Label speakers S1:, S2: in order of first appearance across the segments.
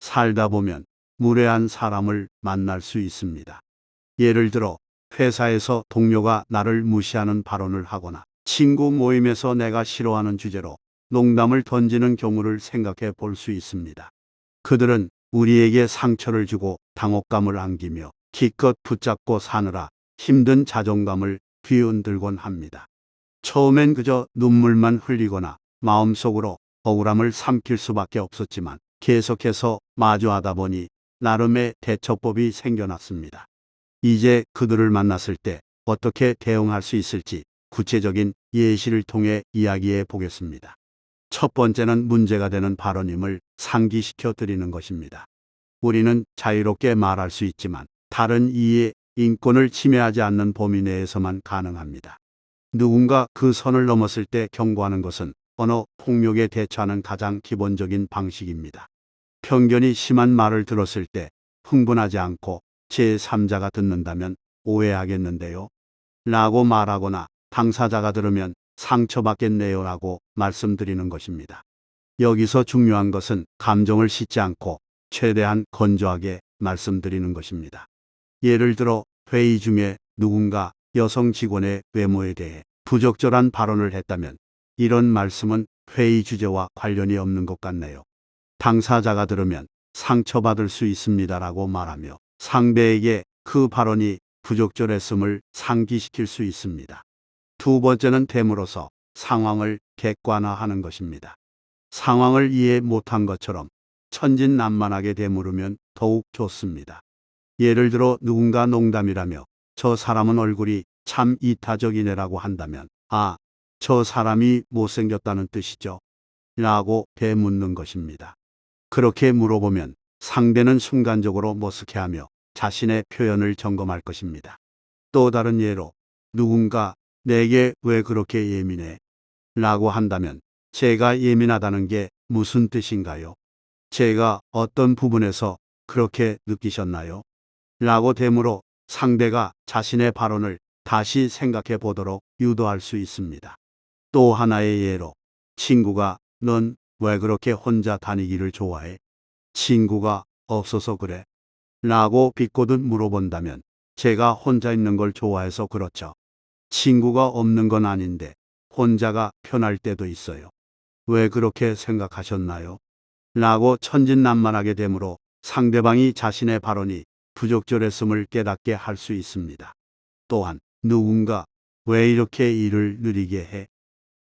S1: 살다 보면 무례한 사람을 만날 수 있습니다. 예를 들어 회사에서 동료가 나를 무시하는 발언을 하거나 친구 모임에서 내가 싫어하는 주제로 농담을 던지는 경우를 생각해 볼 수 있습니다. 그들은 우리에게 상처를 주고 당혹감을 안기며 기껏 붙잡고 사느라 힘든 자존감을 뒤흔들곤 합니다. 처음엔 그저 눈물만 흘리거나 마음속으로 억울함을 삼킬 수밖에 없었지만 계속해서 마주하다 보니 나름의 대처법이 생겨났습니다. 이제 그들을 만났을 때 어떻게 대응할 수 있을지 구체적인 예시를 통해 이야기해 보겠습니다. 첫 번째는 문제가 되는 발언임을 상기시켜 드리는 것입니다. 우리는 자유롭게 말할 수 있지만 다른 이의 인권을 침해하지 않는 범위 내에서만 가능합니다. 누군가 그 선을 넘었을 때 경고하는 것은 언어 폭력에 대처하는 가장 기본적인 방식입니다. 편견이 심한 말을 들었을 때 흥분하지 않고 제3자가 듣는다면 오해하겠는데요. 라고 말하거나 당사자가 들으면 상처받겠네요 라고 말씀드리는 것입니다. 여기서 중요한 것은 감정을 싣지 않고 최대한 건조하게 말씀드리는 것입니다. 예를 들어 회의 중에 누군가 여성 직원의 외모에 대해 부적절한 발언을 했다면 이런 말씀은 회의 주제와 관련이 없는 것 같네요. 당사자가 들으면 상처받을 수 있습니다라고 말하며 상대에게 그 발언이 부적절했음을 상기시킬 수 있습니다. 두 번째는 됨으로써 상황을 객관화하는 것입니다. 상황을 이해 못한 것처럼 천진난만하게 되물으면 더욱 좋습니다. 예를 들어 누군가 농담이라며 저 사람은 얼굴이 참 이타적이네라고 한다면 아, 저 사람이 못생겼다는 뜻이죠? 라고 되묻는 것입니다. 그렇게 물어보면 상대는 순간적으로 머쓱해하며 자신의 표현을 점검할 것입니다. 또 다른 예로 누군가 내게 왜 그렇게 예민해? 라고 한다면 제가 예민하다는 게 무슨 뜻인가요? 제가 어떤 부분에서 그렇게 느끼셨나요? 라고 되물어 상대가 자신의 발언을 다시 생각해 보도록 유도할 수 있습니다. 또 하나의 예로 친구가 넌 왜 그렇게 혼자 다니기를 좋아해? 친구가 없어서 그래? 라고 비꼬듯 물어본다면 제가 혼자 있는 걸 좋아해서 그렇죠. 친구가 없는 건 아닌데 혼자가 편할 때도 있어요. 왜 그렇게 생각하셨나요? 라고 천진난만하게 되므로 상대방이 자신의 발언이 부적절했음을 깨닫게 할 수 있습니다. 또한 누군가 왜 이렇게 일을 느리게 해?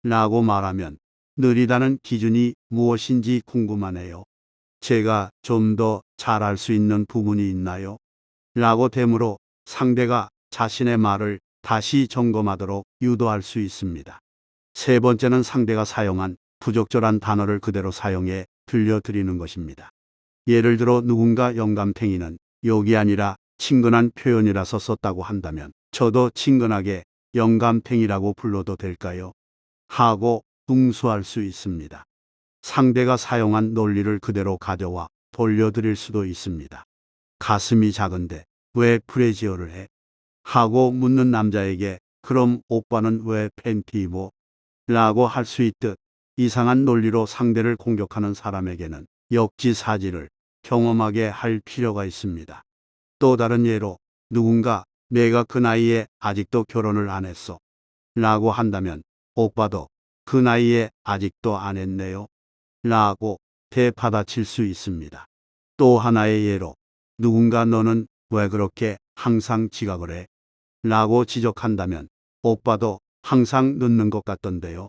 S1: 라고 말하면 느리다는 기준이 무엇인지 궁금하네요. 제가 좀 더 잘할 수 있는 부분이 있나요? 라고 되므로 상대가 자신의 말을 다시 점검하도록 유도할 수 있습니다. 세 번째는 상대가 사용한 부적절한 단어를 그대로 사용해 들려드리는 것입니다. 예를 들어 누군가 영감탱이는 욕이 아니라 친근한 표현이라서 썼다고 한다면 저도 친근하게 영감탱이라고 불러도 될까요? 하고 응수할 수 있습니다. 상대가 사용한 논리를 그대로 가져와 돌려드릴 수도 있습니다. 가슴이 작은데 왜 브래지어를 해? 하고 묻는 남자에게 그럼 오빠는 왜 팬티 입어? 라고 할 수 있듯 이상한 논리로 상대를 공격하는 사람에게는 역지사지를 경험하게 할 필요가 있습니다. 또 다른 예로 누군가 내가 그 나이에 아직도 결혼을 안 했어. 라고 한다면 오빠도 그 나이에 아직도 안 했네요. 라고 되받아칠 수 있습니다. 또 하나의 예로 누군가 너는 왜 그렇게 항상 지각을 해? 라고 지적한다면 오빠도 항상 늦는 것 같던데요.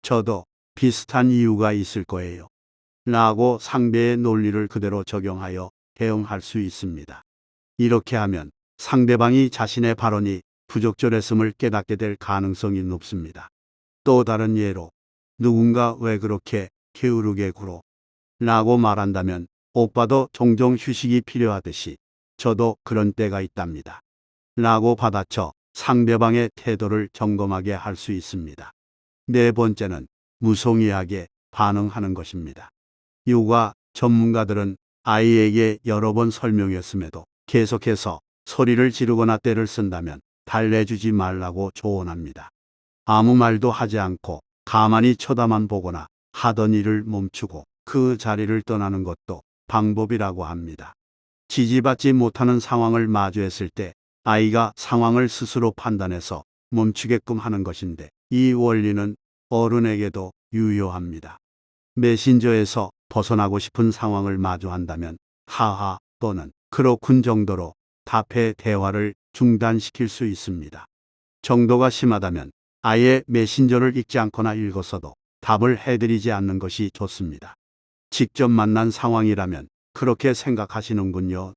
S1: 저도 비슷한 이유가 있을 거예요. 라고 상대의 논리를 그대로 적용하여 대응할 수 있습니다. 이렇게 하면 상대방이 자신의 발언이 부적절했음을 깨닫게 될 가능성이 높습니다. 또 다른 예로 누군가 왜 그렇게 게으르게 굴어? 라고 말한다면 오빠도 종종 휴식이 필요하듯이 저도 그런 때가 있답니다. 라고 받아쳐 상대방의 태도를 점검하게 할 수 있습니다. 네 번째는 무송이하게 반응하는 것입니다. 육아 전문가들은 아이에게 여러 번 설명했음에도 계속해서 소리를 지르거나 떼를 쓴다면 달래주지 말라고 조언합니다. 아무 말도 하지 않고 가만히 쳐다만 보거나 하던 일을 멈추고 그 자리를 떠나는 것도 방법이라고 합니다. 지지받지 못하는 상황을 마주했을 때 아이가 상황을 스스로 판단해서 멈추게끔 하는 것인데, 이 원리는 어른에게도 유효합니다. 메신저에서 벗어나고 싶은 상황을 마주한다면 하하 또는 그렇군 정도로 답해 대화를 중단시킬 수 있습니다. 정도가 심하다면 아예 메신저를 읽지 않거나 읽었어도 답을 해드리지 않는 것이 좋습니다. 직접 만난 상황이라면 그렇게 생각하시는군요.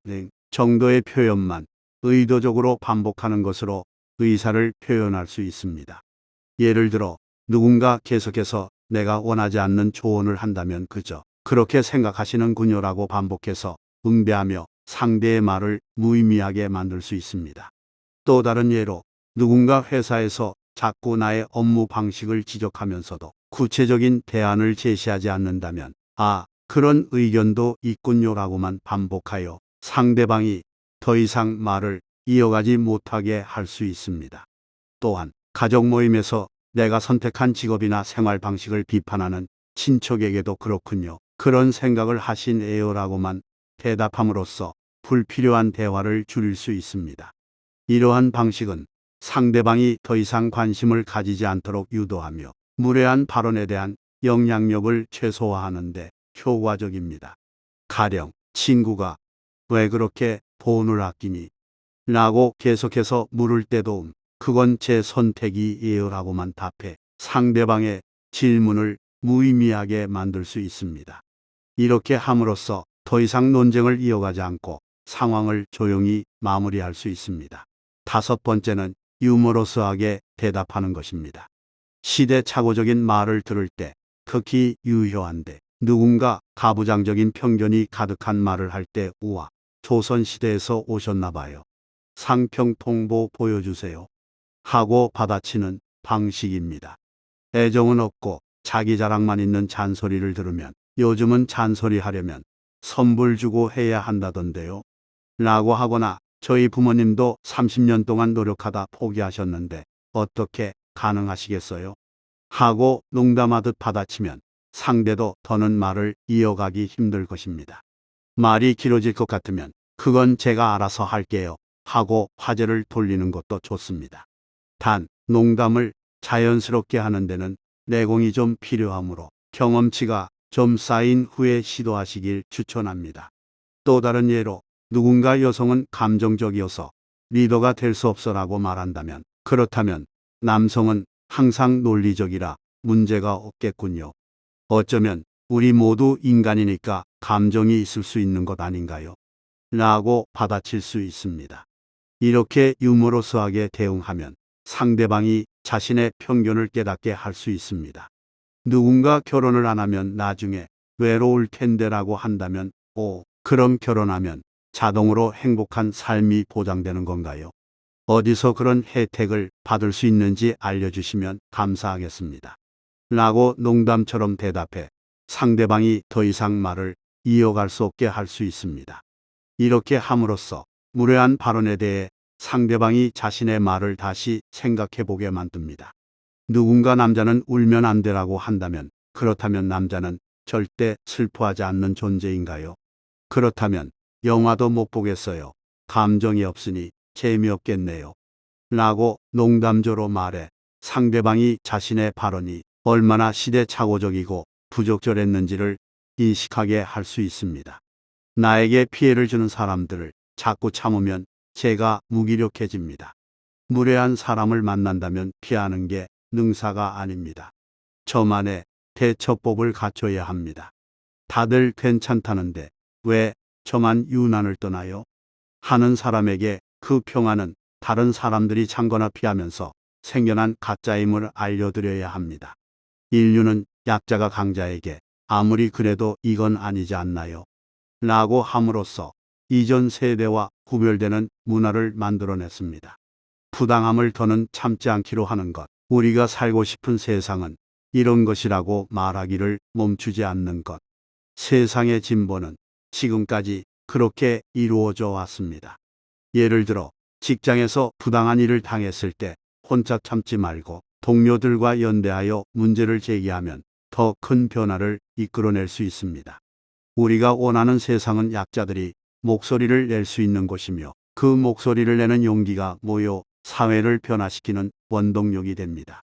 S1: 정도의 표현만 의도적으로 반복하는 것으로 의사를 표현할 수 있습니다. 예를 들어 누군가 계속해서 내가 원하지 않는 조언을 한다면 그저 그렇게 생각하시는군요라고 반복해서 응대하며 상대의 말을 무의미하게 만들 수 있습니다. 또 다른 예로 누군가 회사에서 자꾸 나의 업무 방식을 지적하면서도 구체적인 대안을 제시하지 않는다면 그런 의견도 있군요라고만 반복하여 상대방이 더 이상 말을 이어가지 못하게 할 수 있습니다. 또한 가족 모임에서 내가 선택한 직업이나 생활 방식을 비판하는 친척에게도 그렇군요. 그런 생각을 하시네요라고만 대답함으로써 불필요한 대화를 줄일 수 있습니다. 이러한 방식은 상대방이 더 이상 관심을 가지지 않도록 유도하며 무례한 발언에 대한 영향력을 최소화하는 데 효과적입니다. 가령 친구가 왜 그렇게 돈을 아끼니? 라고 계속해서 물을 때도 그건 제 선택이에요 라고만 답해 상대방의 질문을 무의미하게 만들 수 있습니다. 이렇게 함으로써 더 이상 논쟁을 이어가지 않고 상황을 조용히 마무리할 수 있습니다. 다섯 번째는 유머러스하게 대답하는 것입니다. 시대착오적인 말을 들을 때 특히 유효한데, 누군가 가부장적인 편견이 가득한 말을 할 때 우와, 조선시대에서 오셨나 봐요. 상평통보 보여주세요. 하고 받아치는 방식입니다. 애정은 없고 자기 자랑만 있는 잔소리를 들으면 요즘은 잔소리 하려면 선불 주고 해야 한다던데요. 라고 하거나 저희 부모님도 30년 동안 노력하다 포기하셨는데 어떻게 가능하시겠어요? 하고 농담하듯 받아치면 상대도 더는 말을 이어가기 힘들 것입니다. 말이 길어질 것 같으면 그건 제가 알아서 할게요 하고 화제를 돌리는 것도 좋습니다. 단, 농담을 자연스럽게 하는 데는 내공이 좀 필요하므로 경험치가 좀 쌓인 후에 시도하시길 추천합니다. 또 다른 예로 누군가 여성은 감정적이어서 리더가 될 수 없어라고 말한다면, 그렇다면 남성은 항상 논리적이라 문제가 없겠군요. 어쩌면 우리 모두 인간이니까 감정이 있을 수 있는 것 아닌가요? 라고 받아칠 수 있습니다. 이렇게 유머러스하게 대응하면 상대방이 자신의 편견을 깨닫게 할 수 있습니다. 누군가 결혼을 안 하면 나중에 외로울 텐데라고 한다면 그럼 결혼하면 자동으로 행복한 삶이 보장되는 건가요? 어디서 그런 혜택을 받을 수 있는지 알려주시면 감사하겠습니다. 라고 농담처럼 대답해 상대방이 더 이상 말을 이어갈 수 없게 할 수 있습니다. 이렇게 함으로써 무례한 발언에 대해 상대방이 자신의 말을 다시 생각해 보게 만듭니다. 누군가 남자는 울면 안 되라고 한다면, 그렇다면 남자는 절대 슬퍼하지 않는 존재인가요? 그렇다면 영화도 못 보겠어요. 감정이 없으니 재미없겠네요. 라고 농담조로 말해 상대방이 자신의 발언이 얼마나 시대착오적이고 부적절했는지를 인식하게 할 수 있습니다. 나에게 피해를 주는 사람들을 자꾸 참으면 제가 무기력해집니다. 무례한 사람을 만난다면 피하는 게 능사가 아닙니다. 저만의 대처법을 갖춰야 합니다. 다들 괜찮다는데 왜 저만 유난을 떠나요? 하는 사람에게 그 평화는 다른 사람들이 참거나 피하면서 생겨난 가짜임을 알려드려야 합니다. 인류는 약자가 강자에게 아무리 그래도 이건 아니지 않나요? 라고 함으로써 이전 세대와 구별되는 문화를 만들어냈습니다. 부당함을 더는 참지 않기로 하는 것, 우리가 살고 싶은 세상은 이런 것이라고 말하기를 멈추지 않는 것. 세상의 진보는 지금까지 그렇게 이루어져 왔습니다. 예를 들어 직장에서 부당한 일을 당했을 때 혼자 참지 말고 동료들과 연대하여 문제를 제기하면 더 큰 변화를 이끌어낼 수 있습니다. 우리가 원하는 세상은 약자들이 목소리를 낼 수 있는 곳이며 그 목소리를 내는 용기가 모여 사회를 변화시키는 원동력이 됩니다.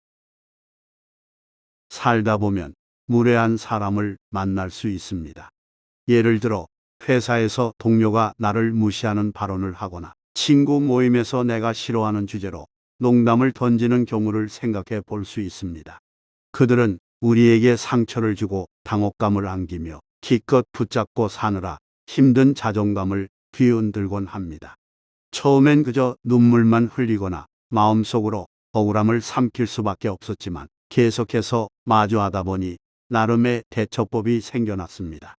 S1: 살다 보면 무례한 사람을 만날 수 있습니다. 예를 들어 회사에서 동료가 나를 무시하는 발언을 하거나 친구 모임에서 내가 싫어하는 주제로 농담을 던지는 경우를 생각해 볼 수 있습니다. 그들은 우리에게 상처를 주고 당혹감을 안기며 기껏 붙잡고 사느라 힘든 자존감을 뒤흔들곤 합니다. 처음엔 그저 눈물만 흘리거나 마음속으로 억울함을 삼킬 수밖에 없었지만 계속해서 마주하다 보니 나름의 대처법이 생겨났습니다.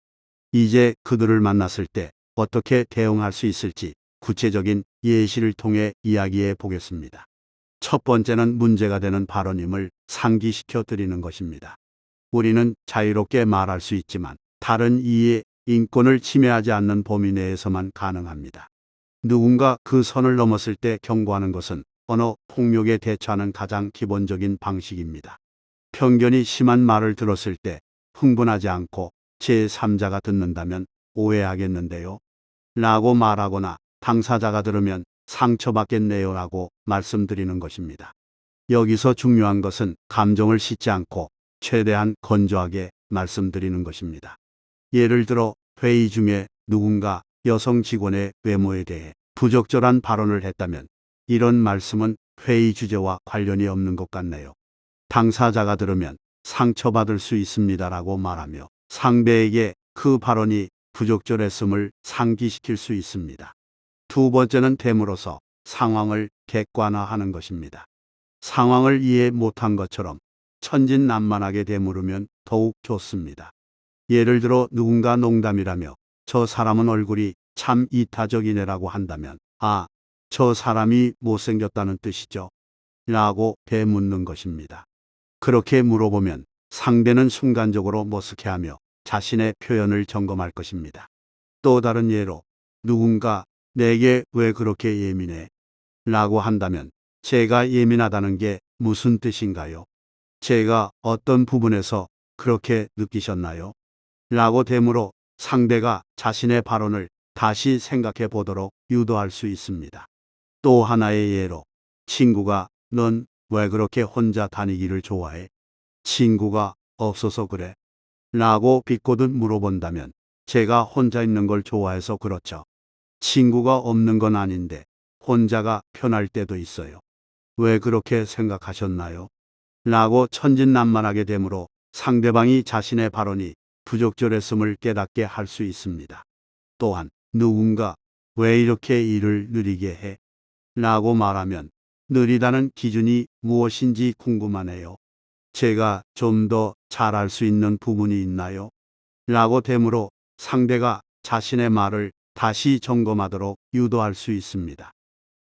S1: 이제 그들을 만났을 때 어떻게 대응할 수 있을지 구체적인 예시를 통해 이야기해 보겠습니다. 첫 번째는 문제가 되는 발언임을 상기시켜 드리는 것입니다. 우리는 자유롭게 말할 수 있지만 다른 이의 인권을 침해하지 않는 범위 내에서만 가능합니다. 누군가 그 선을 넘었을 때 경고하는 것은 언어 폭력에 대처하는 가장 기본적인 방식입니다. 편견이 심한 말을 들었을 때 흥분하지 않고 제3자가 듣는다면 오해하겠는데요. 라고 말하거나 당사자가 들으면 상처받겠네요 라고 말씀드리는 것입니다. 여기서 중요한 것은 감정을 싣지 않고 최대한 건조하게 말씀드리는 것입니다. 예를 들어 회의 중에 누군가 여성 직원의 외모에 대해 부적절한 발언을 했다면 이런 말씀은 회의 주제와 관련이 없는 것 같네요. 당사자가 들으면 상처받을 수 있습니다라고 말하며 상대에게 그 발언이 부적절했음을 상기시킬 수 있습니다. 두 번째는 됨으로써 상황을 객관화하는 것입니다. 상황을 이해 못한 것처럼 천진난만하게 되물으면 더욱 좋습니다. 예를 들어 누군가 농담이라며 저 사람은 얼굴이 참 이타적이네라고 한다면 저 사람이 못생겼다는 뜻이죠? 라고 되묻는 것입니다. 그렇게 물어보면 상대는 순간적으로 머쓱해하며 자신의 표현을 점검할 것입니다. 또 다른 예로 누군가 내게 왜 그렇게 예민해? 라고 한다면 제가 예민하다는 게 무슨 뜻인가요? 제가 어떤 부분에서 그렇게 느끼셨나요? 라고 되물어 상대가 자신의 발언을 다시 생각해 보도록 유도할 수 있습니다. 또 하나의 예로 친구가 넌 왜 그렇게 혼자 다니기를 좋아해? 친구가 없어서 그래? 라고 비꼬듯 물어본다면 제가 혼자 있는 걸 좋아해서 그렇죠. 친구가 없는 건 아닌데 혼자가 편할 때도 있어요. 왜 그렇게 생각하셨나요? 라고 천진난만하게 되므로 상대방이 자신의 발언이 부적절했음을 깨닫게 할 수 있습니다. 또한 누군가 왜 이렇게 일을 느리게 해? 라고 말하면 느리다는 기준이 무엇인지 궁금하네요. 제가 좀 더 잘할 수 있는 부분이 있나요? 라고 되므로 상대가 자신의 말을 다시 점검하도록 유도할 수 있습니다.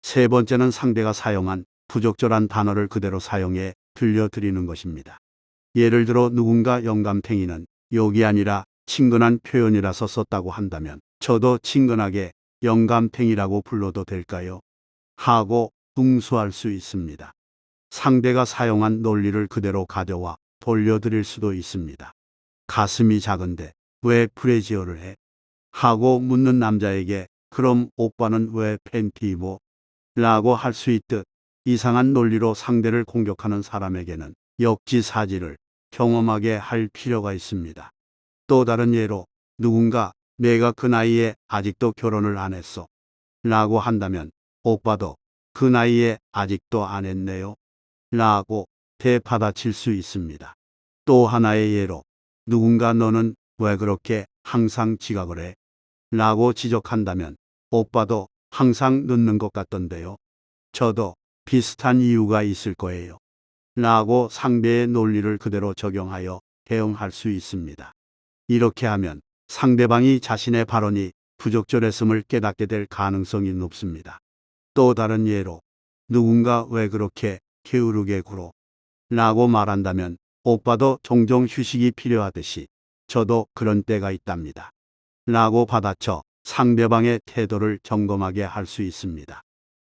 S1: 세 번째는 상대가 사용한 부적절한 단어를 그대로 사용해 들려드리는 것입니다. 예를 들어 누군가 영감탱이는 욕이 아니라 친근한 표현이라서 썼다고 한다면 저도 친근하게 영감탱이라고 불러도 될까요? 하고 응수할 수 있습니다. 상대가 사용한 논리를 그대로 가져와 돌려드릴 수도 있습니다. 가슴이 작은데 왜 브래지어를 해? 하고 묻는 남자에게 그럼 오빠는 왜 팬티 입어? 라고 할 수 있듯 이상한 논리로 상대를 공격하는 사람에게는 역지사지를 경험하게 할 필요가 있습니다. 또 다른 예로 누군가 내가 그 나이에 아직도 결혼을 안 했어. 라고 한다면 오빠도 그 나이에 아직도 안 했네요. 라고 되받아칠 수 있습니다. 또 하나의 예로 누군가 너는 왜 그렇게 항상 지각을 해? 라고 지적한다면 오빠도 항상 늦는 것 같던데요. 저도 비슷한 이유가 있을 거예요. 라고 상대의 논리를 그대로 적용하여 대응할 수 있습니다. 이렇게 하면 상대방이 자신의 발언이 부적절했음을 깨닫게 될 가능성이 높습니다. 또 다른 예로 누군가 왜 그렇게 게으르게 굴어? 라고 말한다면 오빠도 종종 휴식이 필요하듯이 저도 그런 때가 있답니다. 라고 받아쳐 상대방의 태도를 점검하게 할 수 있습니다.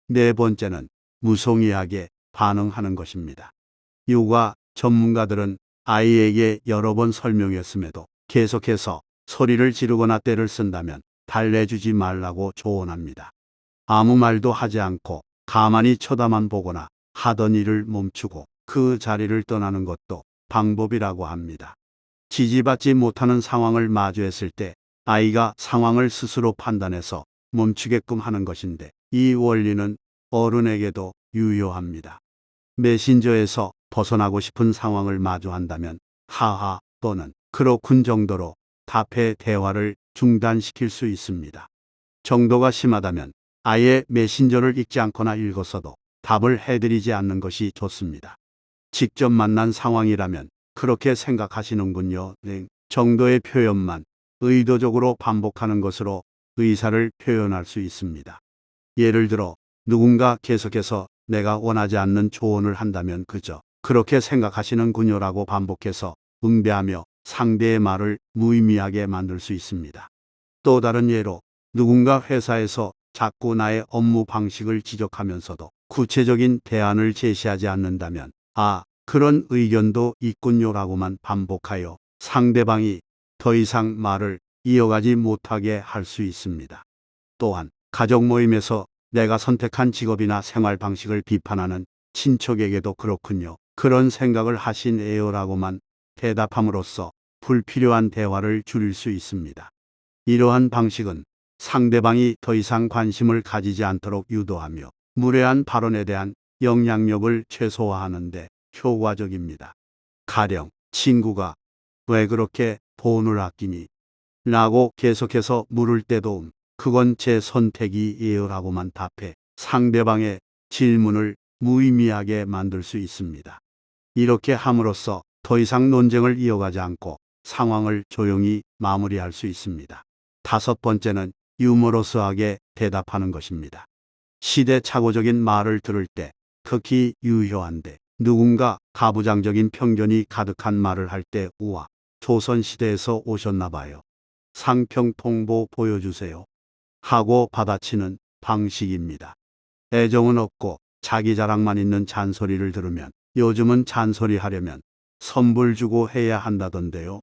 S1: 네 번째는 무성의하게 반응하는 것입니다. 육아 전문가들은 아이에게 여러 번 설명했음에도 계속해서 소리를 지르거나 떼를 쓴다면 달래주지 말라고 조언합니다. 아무 말도 하지 않고 가만히 쳐다만 보거나 하던 일을 멈추고 그 자리를 떠나는 것도 방법이라고 합니다. 지지받지 못하는 상황을 마주했을 때 아이가 상황을 스스로 판단해서 멈추게끔 하는 것인데, 이 원리는 어른에게도 유효합니다. 메신저에서 벗어나고 싶은 상황을 마주한다면 하하 또는 그렇군 정도로 답해 대화를 중단시킬 수 있습니다. 정도가 심하다면 아예 메신저를 읽지 않거나 읽었어도 답을 해드리지 않는 것이 좋습니다. 직접 만난 상황이라면 그렇게 생각하시는군요. 네. 정도의 표현만 의도적으로 반복하는 것으로 의사를 표현할 수 있습니다. 예를 들어 누군가 계속해서 내가 원하지 않는 조언을 한다면 그저 그렇게 생각하시는군요라고 반복해서 응대하며 상대의 말을 무의미하게 만들 수 있습니다. 또 다른 예로 누군가 회사에서 자꾸 나의 업무 방식을 지적하면서도 구체적인 대안을 제시하지 않는다면 그런 의견도 있군요라고만 반복하여 상대방이 더 이상 말을 이어가지 못하게 할 수 있습니다. 또한 가족 모임에서 내가 선택한 직업이나 생활 방식을 비판하는 친척에게도 그렇군요. 그런 생각을 하시네요라고만 대답함으로써 불필요한 대화를 줄일 수 있습니다. 이러한 방식은 상대방이 더 이상 관심을 가지지 않도록 유도하며 무례한 발언에 대한 영향력을 최소화하는 데 효과적입니다. 가령 친구가 왜 그렇게 돈을 아끼니? 라고 계속해서 물을 때도 그건 제 선택이에요 라고만 답해 상대방의 질문을 무의미하게 만들 수 있습니다. 이렇게 함으로써 더 이상 논쟁을 이어가지 않고 상황을 조용히 마무리할 수 있습니다. 다섯 번째는 유머러스하게 대답하는 것입니다. 시대착오적인 말을 들을 때 특히 유효한데, 누군가 가부장적인 편견이 가득한 말을 할 때 우와, 조선시대에서 오셨나 봐요. 상평통보 보여주세요. 하고 받아치는 방식입니다. 애정은 없고 자기 자랑만 있는 잔소리를 들으면 요즘은 잔소리 하려면 선불 주고 해야 한다던데요.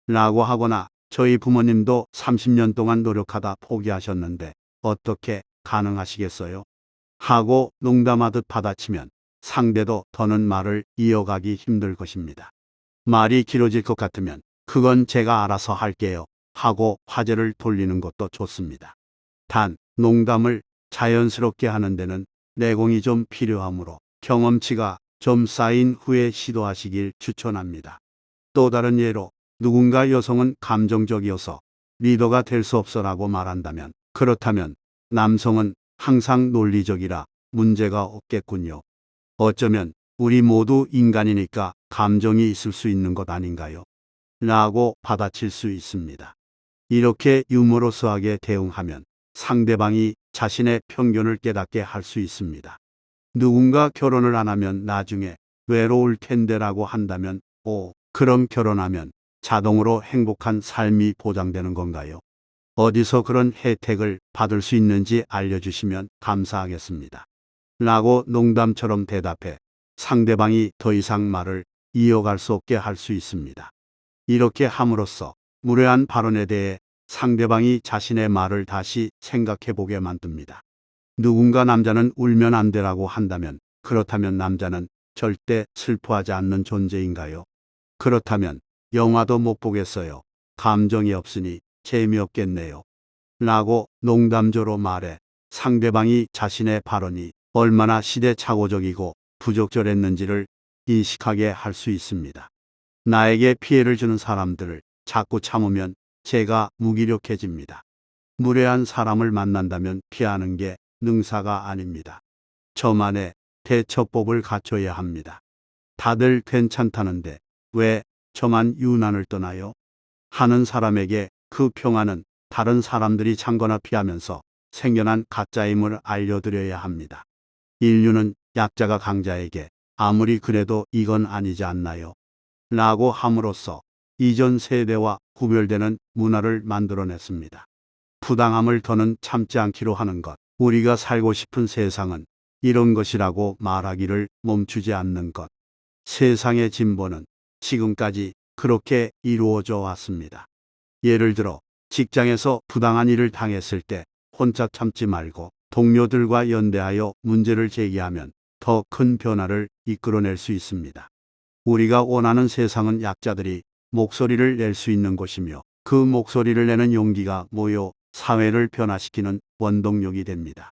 S1: 라고 하거나 저희 부모님도 30년 동안 노력하다 포기하셨는데 어떻게 가능하시겠어요? 하고 농담하듯 받아치면 상대도 더는 말을 이어가기 힘들 것입니다. 말이 길어질 것 같으면 그건 제가 알아서 할게요 하고 화제를 돌리는 것도 좋습니다. 단, 농담을 자연스럽게 하는 데는 내공이 좀 필요하므로 경험치가 좀 쌓인 후에 시도하시길 추천합니다. 또 다른 예로 누군가 여성은 감정적이어서 리더가 될 수 없어라고 말한다면, 그렇다면 남성은 항상 논리적이라 문제가 없겠군요. 어쩌면 우리 모두 인간이니까 감정이 있을 수 있는 것 아닌가요? 라고 받아칠 수 있습니다. 이렇게 유머러스하게 대응하면 상대방이 자신의 편견을 깨닫게 할 수 있습니다. 누군가 결혼을 안 하면 나중에 외로울 텐데라고 한다면 그럼 결혼하면 자동으로 행복한 삶이 보장되는 건가요? 어디서 그런 혜택을 받을 수 있는지 알려주시면 감사하겠습니다. 라고 농담처럼 대답해 상대방이 더 이상 말을 이어갈 수 없게 할 수 있습니다. 이렇게 함으로써 무례한 발언에 대해 상대방이 자신의 말을 다시 생각해 보게 만듭니다. 누군가 남자는 울면 안 되라고 한다면, 그렇다면 남자는 절대 슬퍼하지 않는 존재인가요? 그렇다면 영화도 못 보겠어요. 감정이 없으니 재미없겠네요. 라고 농담조로 말해 상대방이 자신의 발언이 얼마나 시대착오적이고 부적절했는지를 인식하게 할 수 있습니다. 나에게 피해를 주는 사람들을 자꾸 참으면 제가 무기력해집니다. 무례한 사람을 만난다면 피하는 게 능사가 아닙니다. 저만의 대처법을 갖춰야 합니다. 다들 괜찮다는데 왜 저만 유난을 떠나요? 하는 사람에게 그 평화는 다른 사람들이 참거나 피하면서 생겨난 가짜임을 알려드려야 합니다. 인류는 약자가 강자에게 아무리 그래도 이건 아니지 않나요? 라고 함으로써 이전 세대와 구별되는 문화를 만들어냈습니다. 부당함을 더는 참지 않기로 하는 것, 우리가 살고 싶은 세상은 이런 것이라고 말하기를 멈추지 않는 것. 세상의 진보는 지금까지 그렇게 이루어져 왔습니다. 예를 들어 직장에서 부당한 일을 당했을 때 혼자 참지 말고 동료들과 연대하여 문제를 제기하면 더 큰 변화를 이끌어낼 수 있습니다. 우리가 원하는 세상은 약자들이 목소리를 낼 수 있는 곳이며 그 목소리를 내는 용기가 모여 사회를 변화시키는 원동력이 됩니다.